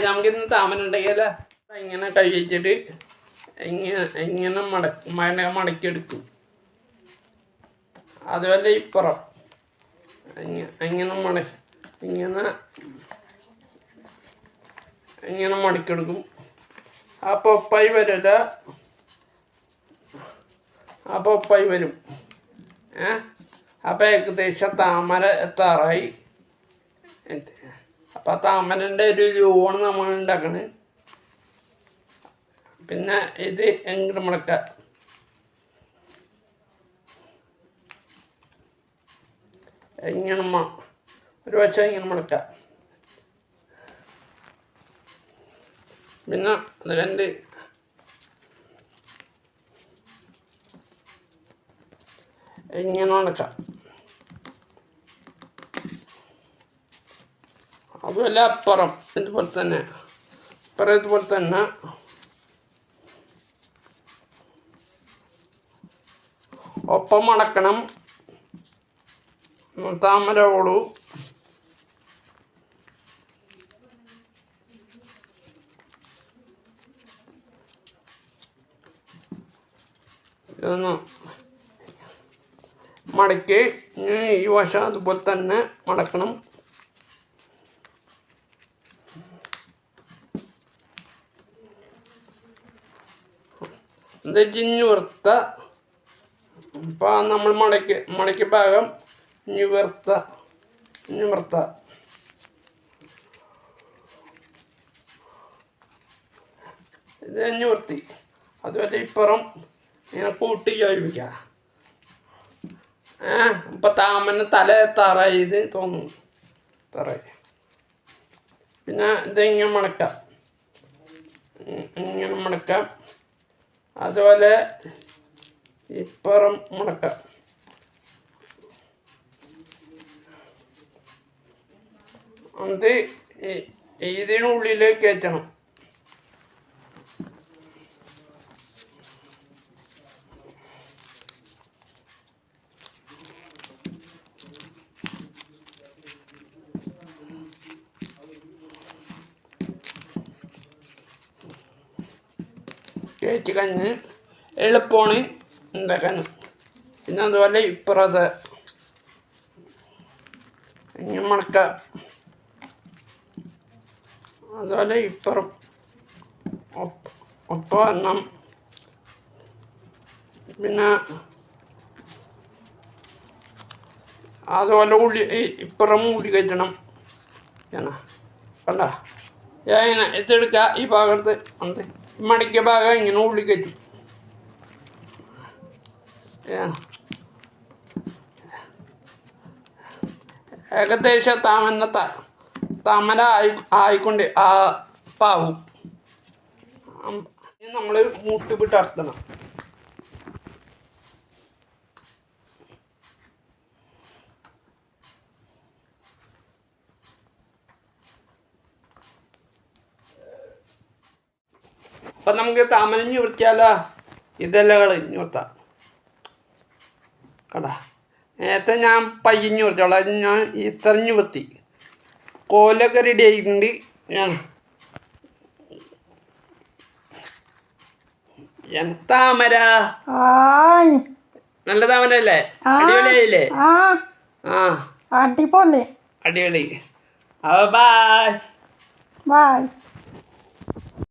നമുക്കിന്ന് താമര ഉണ്ടെങ്കില ഇങ്ങനെ കൈ വെച്ചിട്ട് ഇങ്ങനെ മടക്കിയെടുക്കും. അതുപോലെ ഇപ്പുറം ഇങ്ങനെ ഇങ്ങനെ മടക്കിയെടുക്കും. അപ്പോൾ ഒപ്പായി വരില്ല, അപ്പോൾ ഒപ്പായി വരും. അപ്പോൾ ഏകദേശം താമര എത്താറായി. അപ്പം താമരൻ്റെ ഒരു രൂപമാണ് നമ്മൾ ഉണ്ടാക്കണത്. പിന്നെ ഇത് എങ്ങോട്ട് മുടക്കാം, ഒരു വശം ഇങ്ങനെ മുടക്കാം. പിന്നെ അത് കണ്ട് ഇങ്ങനെ മുടക്കാം. അതുമല്ല അപ്പുറം ഇതുപോലെ തന്നെ, ഇതുപോലെ തന്നെ ഒപ്പം മടക്കണം. താമരയോടു ഇതൊന്ന് മടക്കി ഈ വശം അതുപോലെ തന്നെ മടക്കണം. ഇത് നിവർത്ത. അപ്പം നമ്മൾ മടക്കിയ ഭാഗം നിവർത്ത. ഇത് നിവർത്തി. അതുപോലെ ഇപ്പുറം ഇങ്ങനെ കൂട്ടി യോജിപ്പിക്കുക. ഇപ്പം താമര തല എത്താറായി ഇത് തോന്നുന്നു, തറായി. പിന്നെ ഇതിങ്ങനെ മടക്കാം, ഇങ്ങനെ മടക്കാം. അതുപോലെ ഇപ്പുറം മടക്കാം. അത് ഇതിനുള്ളിലേക്ക് കയറ്റണം. കയറ്റി കഴിഞ്ഞ് എളുപ്പമാണ് ഉണ്ടാക്കാൻ. പിന്നെ അതുപോലെ ഇപ്പുറത്ത് ഇങ്ങനെ മടക്കാം. അതുപോലെ ഇപ്പുറം ഒപ്പം എണ്ണം. പിന്നെ അതുപോലെ ഇപ്പുറം ഉള്ളി കയറ്റണം. കണ്ട ഇങ്ങനെ എത്തെടുക്കുക. ഈ ഭാഗത്ത് എന്ത് മടക്കിയ ഭാഗം ഇങ്ങനെ ഉള്ളി കയറ്റും. ഏകദേശം താമര ആയിക്കൊണ്ട് പാവും. നമ്മൾ മുട്ടുപിട്ട് അർത്തണം. അപ്പം നമുക്ക് താമര നിവർത്തിയാലോ. ഇതെല്ലകൾ നിവർത്താം. കടാ നേരത്തെ ഞാൻ പയ്യൻ നിവർത്തിയോളാം. ഞാൻ ഇത്ര നിവർത്തി. കോലൊക്കെ റെഡി ആയിട്ടുണ്ട്. താമര നല്ല താമര അല്ലേ? അടിപൊളിയായില്ലേ? അടിപൊളി. ബൈ.